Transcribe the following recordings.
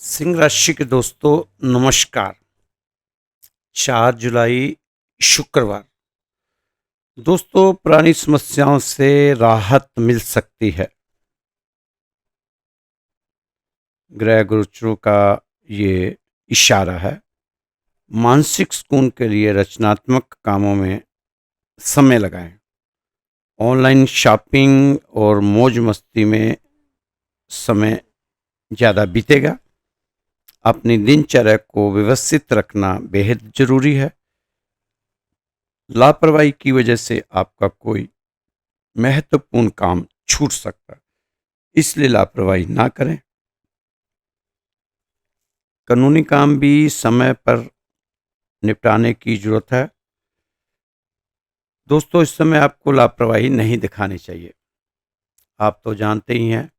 सिंह राशि के दोस्तों, नमस्कार। 4 जुलाई शुक्रवार। दोस्तों, पुरानी समस्याओं से राहत मिल सकती है। ग्रह गोचरों का ये इशारा है। मानसिक सुकून के लिए रचनात्मक कामों में समय लगाएं। ऑनलाइन शॉपिंग और मौज मस्ती में समय ज़्यादा बीतेगा। अपनी दिनचर्या को व्यवस्थित रखना बेहद जरूरी है। लापरवाही की वजह से आपका कोई महत्वपूर्ण काम छूट सकता है, इसलिए लापरवाही ना करें। कानूनी काम भी समय पर निपटाने की जरूरत है। दोस्तों, इस समय आपको लापरवाही नहीं दिखानी चाहिए। आप तो जानते ही हैं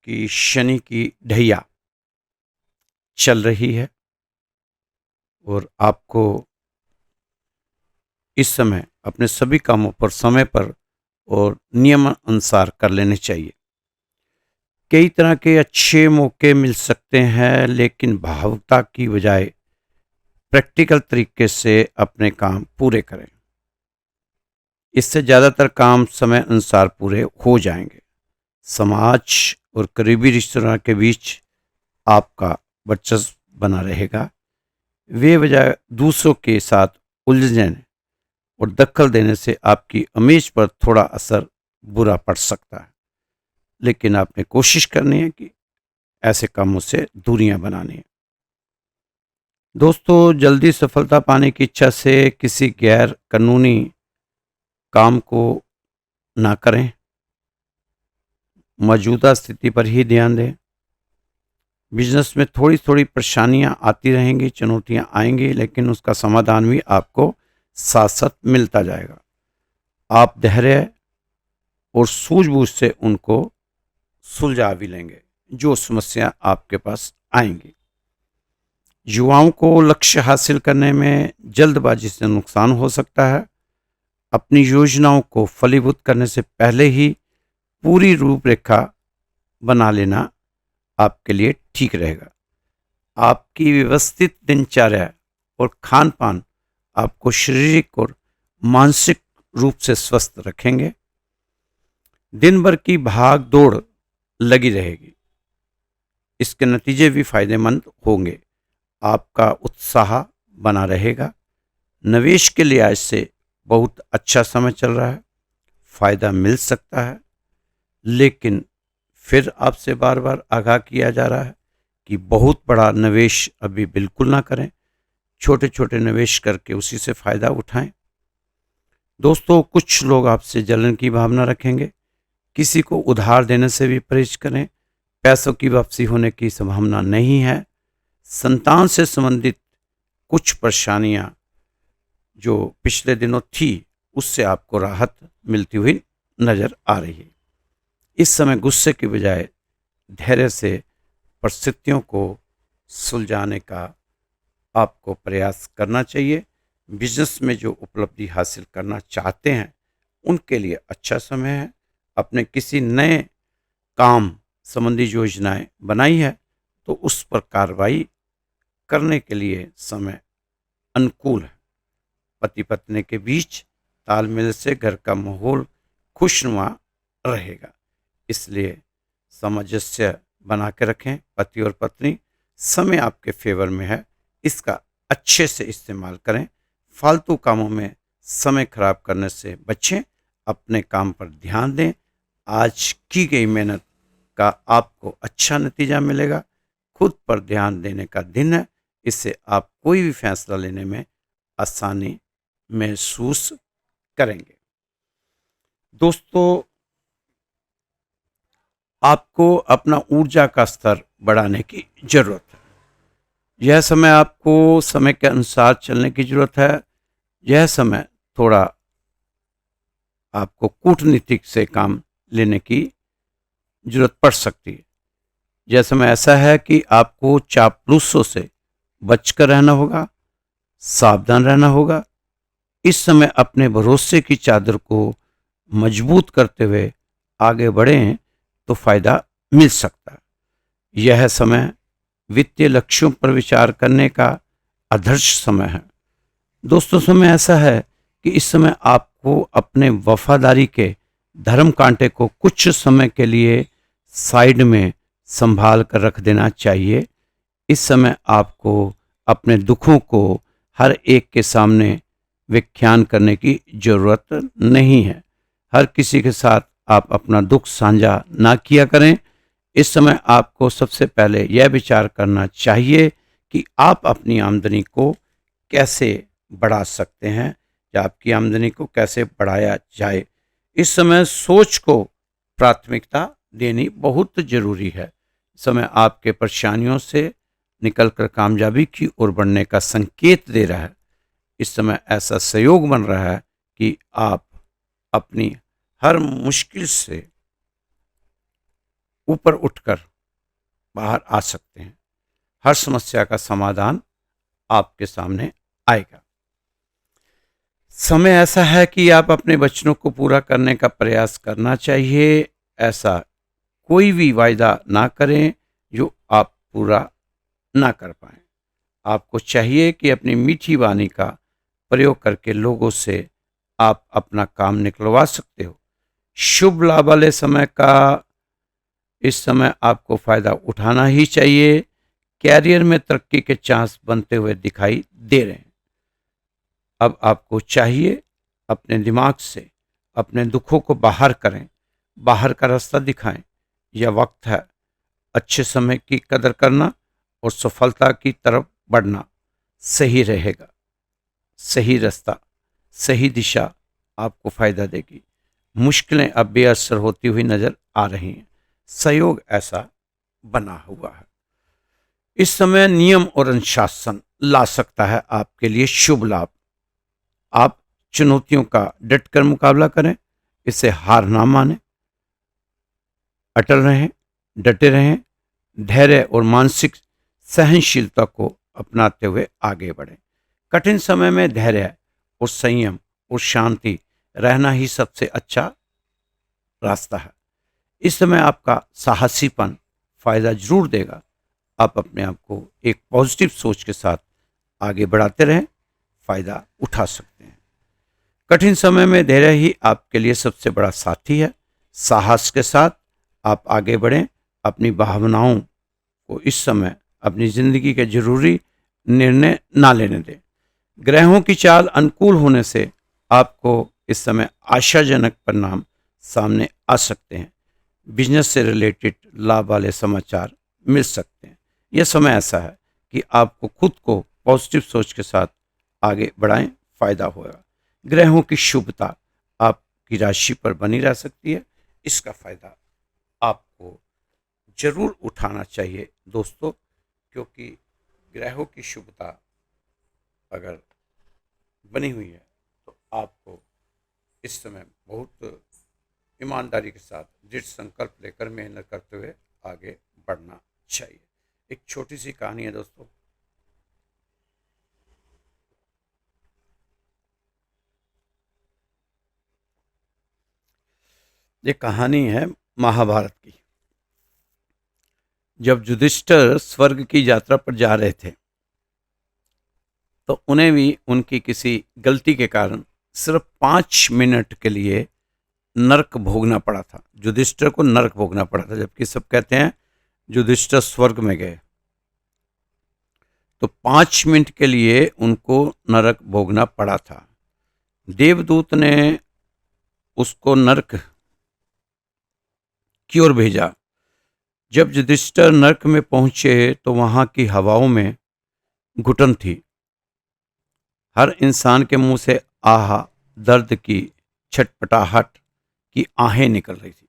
कि शनि की ढैया चल रही है और आपको इस समय अपने सभी कामों पर समय पर और नियम अनुसार कर लेने चाहिए। कई तरह के अच्छे मौके मिल सकते हैं, लेकिन भावुकता की बजाय प्रैक्टिकल तरीके से अपने काम पूरे करें। इससे ज़्यादातर काम समय अनुसार पूरे हो जाएंगे। समाज और करीबी रिश्तेदारों के बीच आपका वर्चस्व बना रहेगा। वे बजाय दूसरों के साथ उलझने और दखल देने से आपकी इमेज पर थोड़ा असर बुरा पड़ सकता है, लेकिन आपने कोशिश करनी है कि ऐसे कामों से दूरियां बनानी है। दोस्तों, जल्दी सफलता पाने की इच्छा से किसी गैर कानूनी काम को ना करें। मौजूदा स्थिति पर ही ध्यान दें। बिजनेस में थोड़ी थोड़ी परेशानियां आती रहेंगी, चुनौतियां आएंगी, लेकिन उसका समाधान भी आपको साथ साथ मिलता जाएगा। आप धैर्य और सूझबूझ से उनको सुलझा भी लेंगे जो समस्या आपके पास आएंगी। युवाओं को लक्ष्य हासिल करने में जल्दबाजी से नुकसान हो सकता है। अपनी योजनाओं को फलीभूत करने से पहले ही पूरी रूपरेखा बना लेना आपके लिए ठीक रहेगा। आपकी व्यवस्थित दिनचर्या और खान पान आपको शारीरिक और मानसिक रूप से स्वस्थ रखेंगे। दिन भर की भाग दौड़ लगी रहेगी, इसके नतीजे भी फायदेमंद होंगे। आपका उत्साह बना रहेगा। निवेश के लिहाज से बहुत अच्छा समय चल रहा है। फायदा मिल सकता है, लेकिन फिर आपसे बार बार आगाह किया जा रहा है कि बहुत बड़ा निवेश अभी बिल्कुल ना करें। छोटे छोटे निवेश करके उसी से फायदा उठाएं। दोस्तों, कुछ लोग आपसे जलन की भावना रखेंगे। किसी को उधार देने से भी परहेज करें। पैसों की वापसी होने की संभावना नहीं है। संतान से संबंधित कुछ परेशानियां जो पिछले दिनों थी, उससे आपको राहत मिलती हुई नजर आ रही है। इस समय गुस्से की बजाय धैर्य से परिस्थितियों को सुलझाने का आपको प्रयास करना चाहिए। बिजनेस में जो उपलब्धि हासिल करना चाहते हैं, उनके लिए अच्छा समय है। अपने किसी नए काम संबंधी योजनाएं बनाई है तो उस पर कार्रवाई करने के लिए समय अनुकूल है। पति पत्नी के बीच तालमेल से घर का माहौल खुशनुमा रहेगा, इसलिए सामंजस्य बना के रखें। पति और पत्नी, समय आपके फेवर में है, इसका अच्छे से इस्तेमाल करें। फालतू कामों में समय खराब करने से बचें। अपने काम पर ध्यान दें। आज की गई मेहनत का आपको अच्छा नतीजा मिलेगा। खुद पर ध्यान देने का दिन है, इससे आप कोई भी फैसला लेने में आसानी महसूस करेंगे। दोस्तों, आपको अपना ऊर्जा का स्तर बढ़ाने की जरूरत है। यह समय आपको समय के अनुसार चलने की जरूरत है। यह समय थोड़ा आपको कूटनीतिक से काम लेने की जरूरत पड़ सकती है। यह समय ऐसा है कि आपको चापलूसों से बचकर रहना होगा, सावधान रहना होगा। इस समय अपने भरोसे की चादर को मजबूत करते हुए आगे बढ़ें तो फायदा मिल सकता है। यह समय वित्तीय लक्ष्यों पर विचार करने का आदर्श समय है। दोस्तों, समय ऐसा है कि इस समय आपको अपने वफादारी के धर्म कांटे को कुछ समय के लिए साइड में संभाल कर रख देना चाहिए। इस समय आपको अपने दुखों को हर एक के सामने व्याख्यान करने की जरूरत नहीं है। हर किसी के साथ आप अपना दुख साझा ना किया करें। इस समय आपको सबसे पहले यह विचार करना चाहिए कि आप अपनी आमदनी को कैसे बढ़ा सकते हैं या आपकी आमदनी को कैसे बढ़ाया जाए। इस समय सोच को प्राथमिकता देनी बहुत जरूरी है। इस समय आपके परेशानियों से निकलकर कामयाबी की ओर बढ़ने का संकेत दे रहा है। इस समय ऐसा संयोग बन रहा है कि आप अपनी हर मुश्किल से ऊपर उठकर बाहर आ सकते हैं। हर समस्या का समाधान आपके सामने आएगा। समय ऐसा है कि आप अपने वचनों को पूरा करने का प्रयास करना चाहिए। ऐसा कोई भी वायदा ना करें जो आप पूरा ना कर पाएं। आपको चाहिए कि अपनी मीठी वाणी का प्रयोग करके लोगों से आप अपना काम निकलवा सकते हो। शुभ लाभ वाले समय का इस समय आपको फायदा उठाना ही चाहिए। कैरियर में तरक्की के चांस बनते हुए दिखाई दे रहे हैं। अब आपको चाहिए अपने दिमाग से अपने दुखों को बाहर करें, बाहर का रास्ता दिखाएं। यह वक्त है अच्छे समय की कदर करना और सफलता की तरफ बढ़ना। सही रहेगा, सही रास्ता, सही दिशा आपको फायदा देगी। मुश्किलें अब बेअसर होती हुई नजर आ रही हैं। सहयोग ऐसा बना हुआ है। इस समय नियम और अनुशासन ला सकता है आपके लिए शुभ लाभ। आप चुनौतियों का डटकर मुकाबला करें, इसे हार ना माने, अटल रहें, डटे रहें, धैर्य और मानसिक सहनशीलता को अपनाते हुए आगे बढ़ें। कठिन समय में धैर्य और संयम और शांति रहना ही सबसे अच्छा रास्ता है। इस समय आपका साहसीपन फायदा जरूर देगा। आप अपने आप को एक पॉजिटिव सोच के साथ आगे बढ़ाते रहें, फायदा उठा सकते हैं। कठिन समय में धैर्य ही आपके लिए सबसे बड़ा साथी है। साहस के साथ आप आगे बढ़ें। अपनी भावनाओं को इस समय अपनी जिंदगी के जरूरी निर्णय ना लेने दें। ग्रहों की चाल अनुकूल होने से आपको इस समय आशाजनक परिणाम सामने आ सकते हैं। बिजनेस से रिलेटेड लाभ वाले समाचार मिल सकते हैं। यह समय ऐसा है कि आपको खुद को पॉजिटिव सोच के साथ आगे बढ़ाएं, फायदा होगा। ग्रहों की शुभता आपकी राशि पर बनी रह सकती है। इसका फायदा आपको जरूर उठाना चाहिए दोस्तों, क्योंकि ग्रहों की शुभता अगर बनी हुई है तो आपको इस समय बहुत ईमानदारी के साथ दृढ़ संकल्प लेकर मेहनत करते हुए आगे बढ़ना चाहिए। एक छोटी सी कहानी है दोस्तों। ये कहानी है महाभारत की। जब युधिष्ठिर स्वर्ग की यात्रा पर जा रहे थे तो उन्हें भी उनकी किसी गलती के कारण सिर्फ 5 मिनट के लिए नरक भोगना पड़ा था। युधिष्ठिर को नरक भोगना पड़ा था, जबकि सब कहते हैं युधिष्ठिर स्वर्ग में गए। तो 5 मिनट के लिए उनको नरक भोगना पड़ा था। देवदूत ने उसको नरक की ओर भेजा। जब युधिष्ठिर नरक में पहुंचे तो वहां की हवाओं में घुटन थी। हर इंसान के मुंह से आहा दर्द की छटपटाहट की आहें निकल रही थी।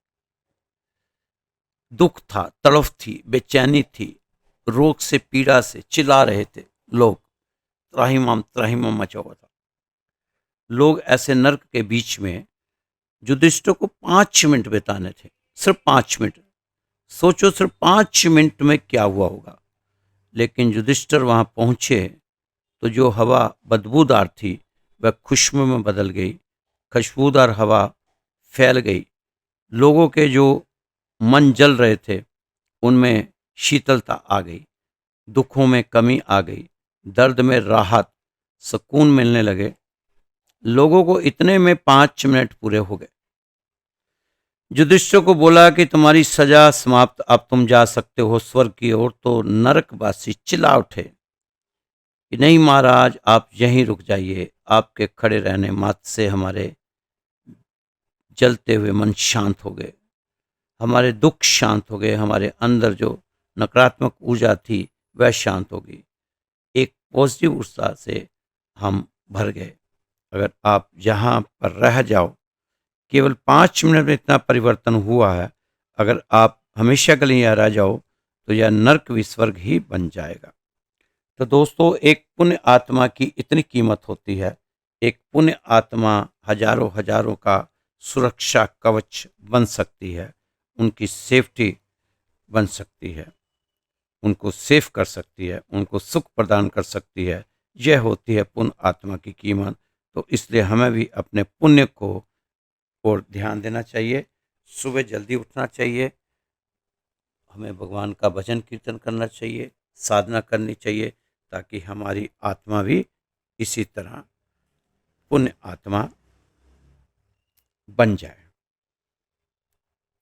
दुख था, तड़फ थी, बेचैनी थी। रोग से पीड़ा से चिल्ला रहे थे लोग। त्राहिमाम त्राहिमाम मचा हुआ था। लोग ऐसे नरक के बीच में युधिष्ठिर को 5 मिनट बिताने थे, सिर्फ 5 मिनट। सोचो सिर्फ 5 मिनट में क्या हुआ होगा। लेकिन युधिष्ठिर वहां पहुंचे तो जो हवा बदबूदार थी वह खुशबू में बदल गई। खुशबूदार हवा फैल गई। लोगों के जो मन जल रहे थे उनमें शीतलता आ गई। दुखों में कमी आ गई, दर्द में राहत, सुकून मिलने लगे। लोगों को इतने में 5 मिनट पूरे हो गए। युधिष्ठिर को बोला कि तुम्हारी सजा समाप्त, अब तुम जा सकते हो स्वर्ग की ओर। तो नरकवासी चिल्ला उठे कि नहीं महाराज, आप यहीं रुक जाइए, आपके खड़े रहने मात्र से हमारे जलते हुए मन शांत हो गए, हमारे दुख शांत हो गए, हमारे अंदर जो नकारात्मक ऊर्जा थी वह शांत हो गई, एक पॉजिटिव ऊर्जा से हम भर गए। अगर आप यहाँ पर रह जाओ, केवल 5 मिनट में इतना परिवर्तन हुआ है। अगर आप हमेशा के लिए यहाँ रह जाओ तो यह नर्क भी स्वर्ग ही बन जाएगा। तो दोस्तों, एक पुण्य आत्मा की इतनी कीमत होती है। एक पुण्य आत्मा हजारों हजारों का सुरक्षा कवच बन सकती है, उनकी सेफ्टी बन सकती है, उनको सेफ कर सकती है, उनको सुख प्रदान कर सकती है। यह होती है पुण्य आत्मा की कीमत। तो इसलिए हमें भी अपने पुण्य को और ध्यान देना चाहिए। सुबह जल्दी उठना चाहिए, हमें भगवान का भजन कीर्तन करना चाहिए, साधना करनी चाहिए, ताकि हमारी आत्मा भी इसी तरह पुण्य आत्मा बन जाए।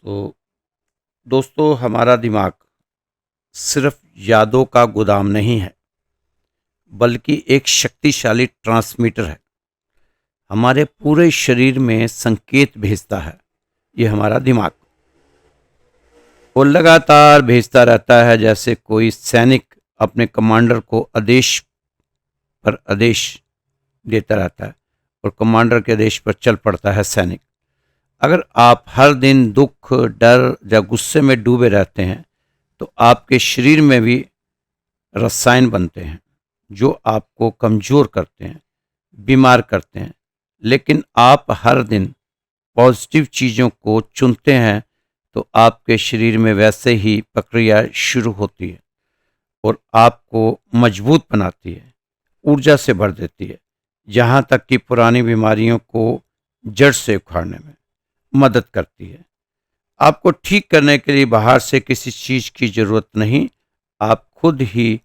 तो दोस्तों, हमारा दिमाग सिर्फ यादों का गोदाम नहीं है, बल्कि एक शक्तिशाली ट्रांसमीटर है। हमारे पूरे शरीर में संकेत भेजता है ये हमारा दिमाग, वो लगातार भेजता रहता है, जैसे कोई सैनिक अपने कमांडर को आदेश पर आदेश देता रहता है और कमांडर के आदेश पर चल पड़ता है सैनिक। अगर आप हर दिन दुख, डर या गुस्से में डूबे रहते हैं तो आपके शरीर में भी रसायन बनते हैं जो आपको कमजोर करते हैं, बीमार करते हैं। लेकिन आप हर दिन पॉजिटिव चीज़ों को चुनते हैं तो आपके शरीर में वैसे ही प्रक्रिया शुरू होती है और आपको मजबूत बनाती है, ऊर्जा से भर देती है, यहाँ तक कि पुरानी बीमारियों को जड़ से उखाड़ने में मदद करती है। आपको ठीक करने के लिए बाहर से किसी चीज़ की ज़रूरत नहीं, आप खुद ही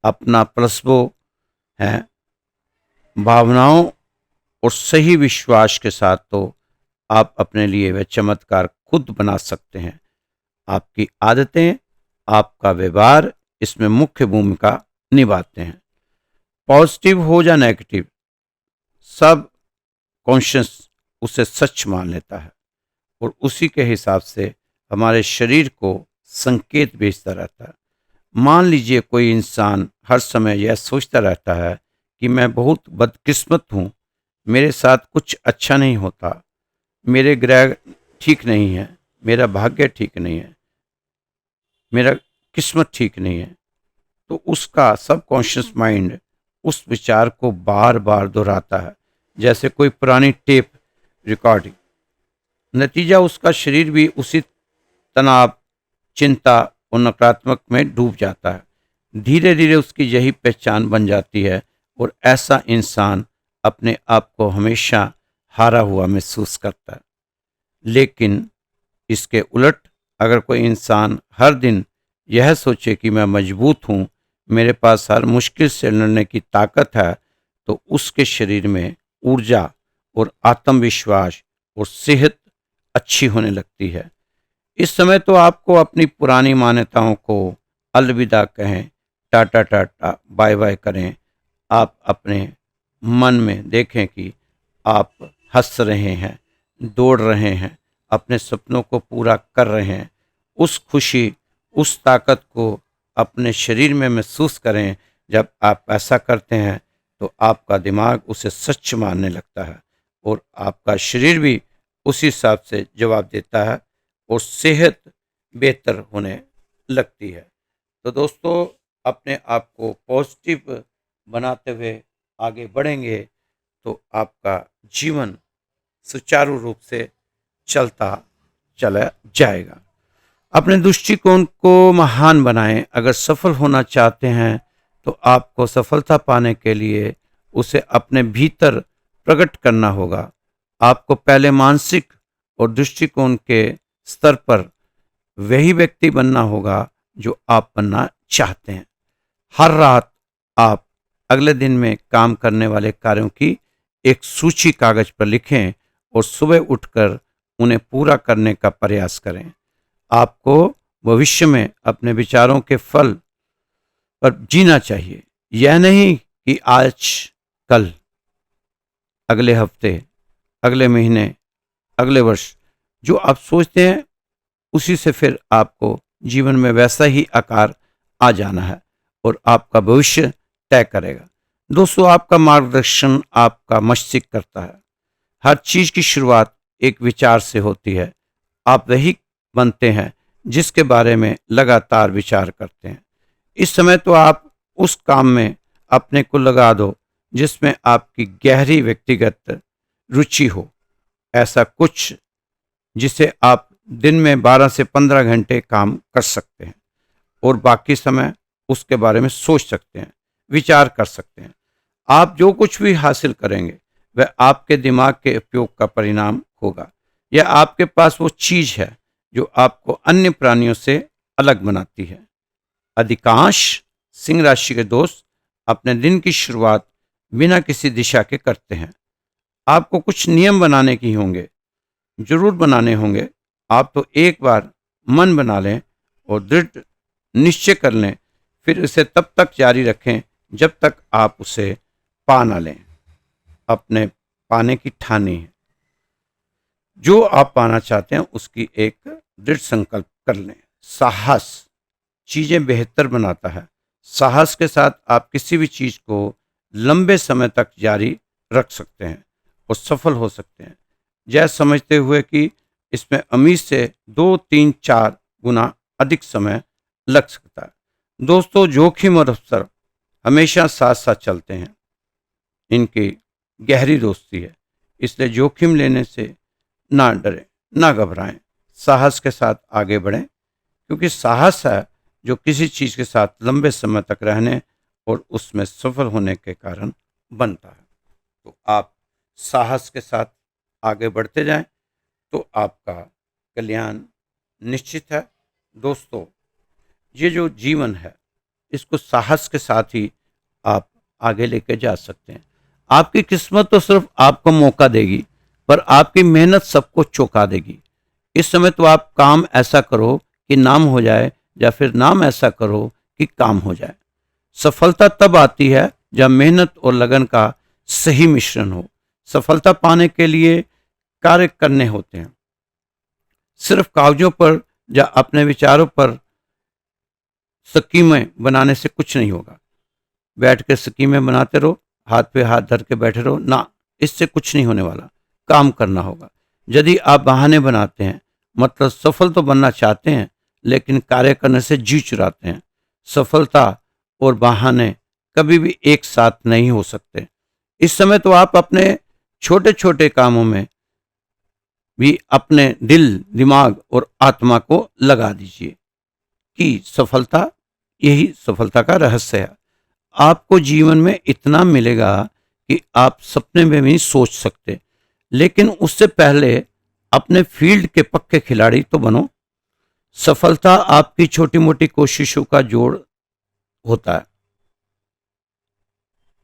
अपना प्लसबो है। भावनाओं और सही विश्वास के साथ तो आप अपने लिए वह चमत्कार खुद बना सकते हैं। आपकी आदतें, आपका व्यवहार इसमें मुख्य भूमिका निभाते हैं। पॉजिटिव हो या नेगेटिव, सब कॉन्शियस उसे सच मान लेता है और उसी के हिसाब से हमारे शरीर को संकेत भेजता रहता है। मान लीजिए कोई इंसान हर समय यह सोचता रहता है कि मैं बहुत बदकिस्मत हूँ, मेरे साथ कुछ अच्छा नहीं होता, मेरे ग्रह ठीक नहीं है, मेरा भाग्य ठीक नहीं है, मेरा किस्मत ठीक नहीं है। तो उसका सबकॉन्शियस माइंड उस विचार को बार बार दोहराता है, जैसे कोई पुरानी टेप रिकॉर्डिंग। नतीजा, उसका शरीर भी उसी तनाव, चिंता और नकारात्मक में डूब जाता है। धीरे धीरे उसकी यही पहचान बन जाती है और ऐसा इंसान अपने आप को हमेशा हारा हुआ महसूस करता है। लेकिन इसके उलट, अगर कोई इंसान हर दिन यह सोचे कि मैं मजबूत हूँ, मेरे पास हर मुश्किल से लड़ने की ताकत है, तो उसके शरीर में ऊर्जा और आत्मविश्वास और सेहत अच्छी होने लगती है। इस समय तो आपको अपनी पुरानी मान्यताओं को अलविदा कहें, टाटा टाटा बाय बाय करें। आप अपने मन में देखें कि आप हंस रहे हैं, दौड़ रहे हैं, अपने सपनों को पूरा कर रहे हैं। उस खुशी, उस ताकत को अपने शरीर में महसूस करें। जब आप ऐसा करते हैं तो आपका दिमाग उसे सच मानने लगता है और आपका शरीर भी उसी हिसाब से जवाब देता है और सेहत बेहतर होने लगती है। तो दोस्तों, अपने आप को पॉजिटिव बनाते हुए आगे बढ़ेंगे तो आपका जीवन सुचारू रूप से चलता चला जाएगा। अपने दृष्टिकोण को महान बनाएं। अगर सफल होना चाहते हैं तो आपको सफलता पाने के लिए उसे अपने भीतर प्रकट करना होगा। आपको पहले मानसिक और दृष्टिकोण के स्तर पर वही व्यक्ति बनना होगा जो आप बनना चाहते हैं। हर रात आप अगले दिन में काम करने वाले कार्यों की एक सूची कागज पर लिखें और सुबह उठकर उन्हें पूरा करने का प्रयास करें। आपको भविष्य में अपने विचारों के फल पर जीना चाहिए। यह नहीं कि आज, कल, अगले हफ्ते, अगले महीने, अगले वर्ष जो आप सोचते हैं उसी से फिर आपको जीवन में वैसा ही आकार आ जाना है और आपका भविष्य तय करेगा। दोस्तों, आपका मार्गदर्शन आपका मस्तिष्क करता है। हर चीज की शुरुआत एक विचार से होती है। आप वही बनते हैं जिसके बारे में लगातार विचार करते हैं। इस समय तो आप उस काम में अपने को लगा दो जिसमें आपकी गहरी व्यक्तिगत रुचि हो। ऐसा कुछ जिसे आप दिन में 12 से 15 घंटे काम कर सकते हैं और बाकी समय उसके बारे में सोच सकते हैं, विचार कर सकते हैं। आप जो कुछ भी हासिल करेंगे वह आपके दिमाग के उपयोग का परिणाम होगा। यह आपके पास वो चीज है जो आपको अन्य प्राणियों से अलग बनाती है। अधिकांश सिंह राशि के दोस्त अपने दिन की शुरुआत बिना किसी दिशा के करते हैं। आपको कुछ नियम बनाने की होंगे, जरूर बनाने होंगे। आप तो एक बार मन बना लें और दृढ़ निश्चय कर लें, फिर इसे तब तक जारी रखें जब तक आप उसे पा ना लें। अपने पाने की ठानी है। जो आप पाना चाहते हैं उसकी एक दृढ़ संकल्प कर लें। साहस चीजें बेहतर बनाता है। साहस के साथ आप किसी भी चीज को लंबे समय तक जारी रख सकते हैं और सफल हो सकते हैं, यह समझते हुए कि इसमें उम्मीद से 2, 3, 4 गुना अधिक समय लग सकता है। दोस्तों, जोखिम और अवसर हमेशा साथ साथ चलते हैं। इनकी गहरी दोस्ती है, इसलिए जोखिम लेने से ना डरें, ना घबराएं, साहस के साथ आगे बढ़ें, क्योंकि साहस है जो किसी चीज के साथ लंबे समय तक रहने और उसमें सफल होने के कारण बनता है। तो आप साहस के साथ आगे बढ़ते जाएं तो आपका कल्याण निश्चित है। दोस्तों, ये जो जीवन है इसको साहस के साथ ही आप आगे लेके जा सकते हैं। आपकी किस्मत तो सिर्फ आपको मौका देगी, पर आपकी मेहनत सबको चौंका देगी। इस समय तो आप काम ऐसा करो कि नाम हो जाए, या फिर नाम ऐसा करो कि काम हो जाए। सफलता तब आती है जब मेहनत और लगन का सही मिश्रण हो। सफलता पाने के लिए कार्य करने होते हैं। सिर्फ कागजों पर या अपने विचारों पर स्कीमें बनाने से कुछ नहीं होगा। बैठ के स्कीमें बनाते रहो, हाथ पे हाथ धर के बैठे रहो ना, इससे कुछ नहीं होने वाला। काम करना होगा। यदि आप बहाने बनाते हैं, मतलब सफल तो बनना चाहते हैं लेकिन कार्य करने से जी चुराते हैं। सफलता और बहाने कभी भी एक साथ नहीं हो सकते। इस समय तो आप अपने छोटे छोटे कामों में भी अपने दिल, दिमाग और आत्मा को लगा दीजिए कि सफलता, यही सफलता का रहस्य है। आपको जीवन में इतना मिलेगा कि आप सपने में भी सोच सकते, लेकिन उससे पहले अपने फील्ड के पक्के खिलाड़ी तो बनो। सफलता आपकी छोटी मोटी कोशिशों का जोड़ होता है।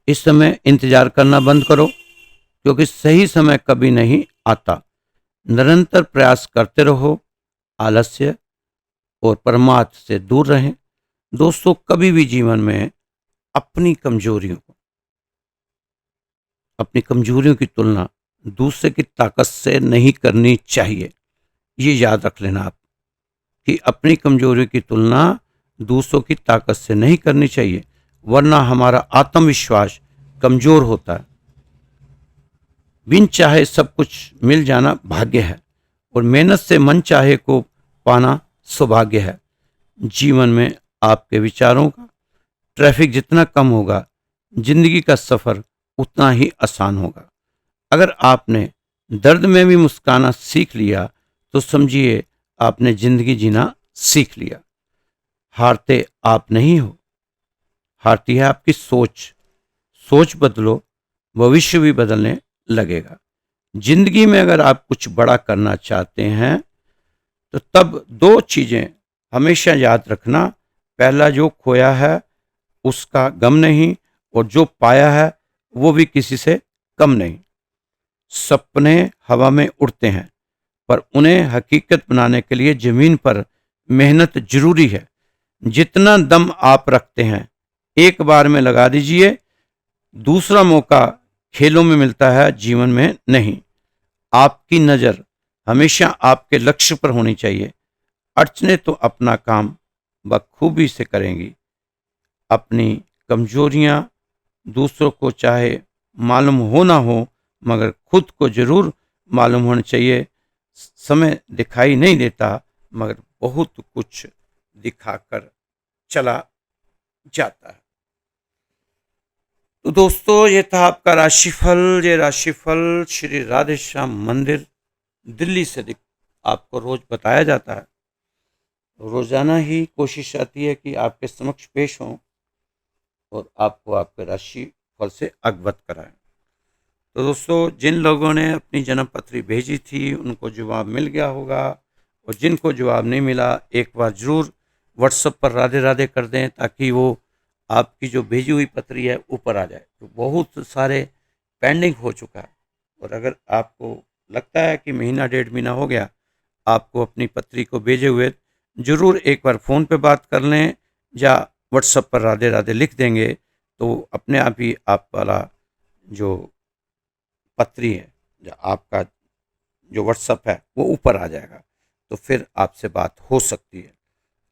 इस समय इंतजार करना बंद करो, क्योंकि सही समय कभी नहीं आता। निरंतर प्रयास करते रहो, आलस्य और परमार्थ से दूर रहें। दोस्तों, कभी भी जीवन में अपनी कमजोरियों की तुलना दूसरे की ताकत से नहीं करनी चाहिए। ये याद रख लेना आप कि अपनी कमजोरियों की तुलना दूसरों की ताकत से नहीं करनी चाहिए, वरना हमारा आत्मविश्वास कमजोर होता है। बिन चाहे सब कुछ मिल जाना भाग्य है और मेहनत से मन चाहे को पाना सौभाग्य है। जीवन में आपके विचारों का ट्रैफिक जितना कम होगा, जिंदगी का सफर उतना ही आसान होगा। अगर आपने दर्द में भी मुस्काना सीख लिया तो समझिए आपने जिंदगी जीना सीख लिया। हारते आप नहीं हो, हारती है आपकी सोच। सोच बदलो, भविष्य भी बदलने लगेगा। जिंदगी में अगर आप कुछ बड़ा करना चाहते हैं तो तब 2 चीजें हमेशा याद रखना। पहला, जो खोया है उसका गम नहीं, और जो पाया है वो भी किसी से कम नहीं। सपने हवा में उड़ते हैं, पर उन्हें हकीकत बनाने के लिए जमीन पर मेहनत जरूरी है। जितना दम आप रखते हैं एक बार में लगा दीजिए, दूसरा मौका खेलों में मिलता है, जीवन में नहीं। आपकी नजर हमेशा आपके लक्ष्य पर होनी चाहिए। अड़चने तो अपना काम बखूबी से करेंगी। अपनी कमजोरियां दूसरों को चाहे मालूम हो ना हो, मगर खुद को जरूर मालूम होना चाहिए। समय दिखाई नहीं देता, मगर बहुत कुछ दिखाकर चला जाता है। तो दोस्तों, ये था आपका राशिफल। ये राशिफल श्री राधे श्याम मंदिर दिल्ली से आपको रोज बताया जाता है। रोजाना ही कोशिश आती है कि आपके समक्ष पेश हों और आपको आपके राशि फल से अवगत कराएं। तो दोस्तों, जिन लोगों ने अपनी जन्म पत्री भेजी थी उनको जवाब मिल गया होगा, और जिनको जवाब नहीं मिला एक बार जरूर व्हाट्सएप पर राधे राधे कर दें, ताकि वो आपकी जो भेजी हुई पत्री है ऊपर आ जाए। तो बहुत सारे पेंडिंग हो चुका है, और अगर आपको लगता है कि महीना डेढ़ महीना हो गया आपको अपनी पत्री को भेजे हुए, जरूर एक बार फ़ोन पे बात कर लें या व्हाट्सएप पर राधे राधे लिख देंगे, तो अपने आप ही आप वाला जो पत्री है या आपका जो व्हाट्सएप है वो ऊपर आ जाएगा। तो फिर आपसे बात हो सकती है।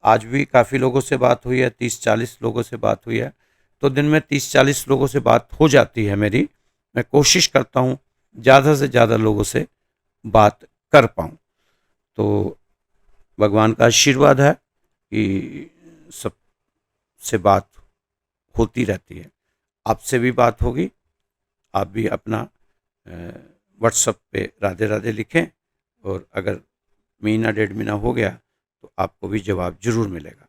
आज भी काफ़ी लोगों से बात हुई है, 30-40 लोगों से बात हुई है। तो दिन में 30-40 लोगों से बात हो जाती है मेरी। मैं कोशिश करता हूँ ज़्यादा से ज़्यादा लोगों से बात कर पाऊँ। तो भगवान का आशीर्वाद है कि सब से बात होती रहती है। आपसे भी बात होगी। आप भी अपना व्हाट्सएप पे राधे राधे लिखें, और अगर महीना डेढ़ महीना हो गया तो आपको भी जवाब जरूर मिलेगा।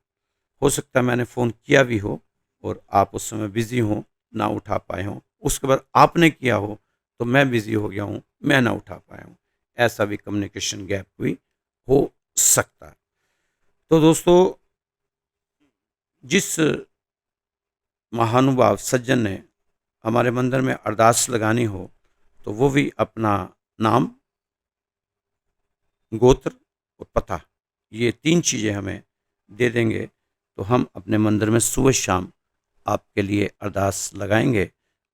हो सकता है मैंने फ़ोन किया भी हो और आप उस समय बिज़ी हों, ना उठा पाए हों, उसके बाद आपने किया हो तो मैं बिज़ी हो गया हूँ, मैं ना उठा पाया हूँ। ऐसा भी कम्युनिकेशन गैप भी हो सकता है। तो दोस्तों, जिस महानुभाव सज्जन ने हमारे मंदिर में अरदास लगानी हो, तो वो भी अपना नाम, गोत्र और पता, ये 3 चीज़ें हमें दे देंगे, तो हम अपने मंदिर में सुबह शाम आपके लिए अरदास लगाएंगे।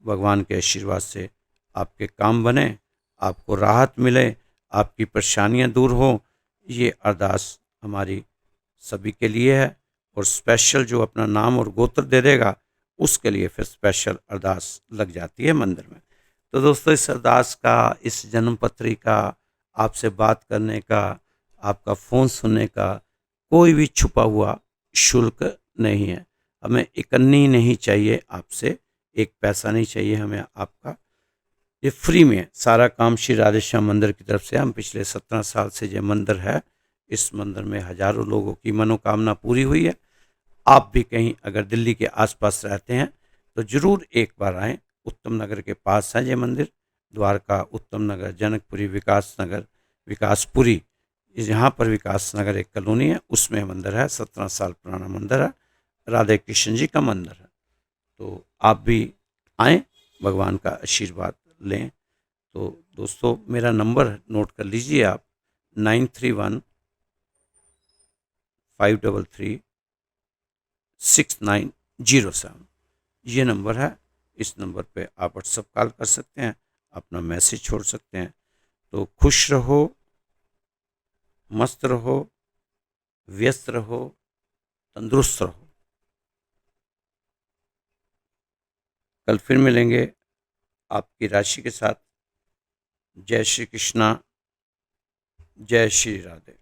भगवान के आशीर्वाद से आपके काम बने, आपको राहत मिले, आपकी परेशानियां दूर हो। ये अरदास हमारी सभी के लिए है, और स्पेशल जो अपना नाम और गोत्र दे देगा उसके लिए फिर स्पेशल अरदास लग जाती है मंदिर में। तो दोस्तों, इस अरदास का, इस जन्म पत्री का, आपसे बात करने का, आपका फ़ोन सुनने का कोई भी छुपा हुआ शुल्क नहीं है। हमें इकन्नी नहीं चाहिए आपसे, एक पैसा नहीं चाहिए हमें आपका। ये फ्री में है। सारा काम श्री राधे श्याम मंदिर की तरफ से, हम पिछले 17 साल से ये मंदिर है, इस मंदिर में हजारों लोगों की मनोकामना पूरी हुई है। आप भी कहीं अगर दिल्ली के आसपास रहते हैं तो जरूर एक बार आएँ। उत्तम नगर के पास है ये मंदिर। द्वारका, उत्तम नगर, जनकपुरी, विकास नगर, विकासपुरी, यहाँ पर विकास नगर एक कॉलोनी है, उसमें मंदिर है। 17 साल पुराना मंदिर है, राधे कृष्ण जी का मंदिर है। तो आप भी आएँ, भगवान का आशीर्वाद लें। तो दोस्तों, मेरा नंबर नोट कर लीजिए आप, 9315336907। ये नंबर है। इस नंबर पे आप व्हाट्सएप कॉल कर सकते हैं, अपना मैसेज छोड़ सकते हैं। तो खुश रहो, मस्त रहो, व्यस्त रहो, तंदुरुस्त रहो। कल फिर मिलेंगे आपकी राशि के साथ। जय श्री कृष्णा, जय श्री राधे।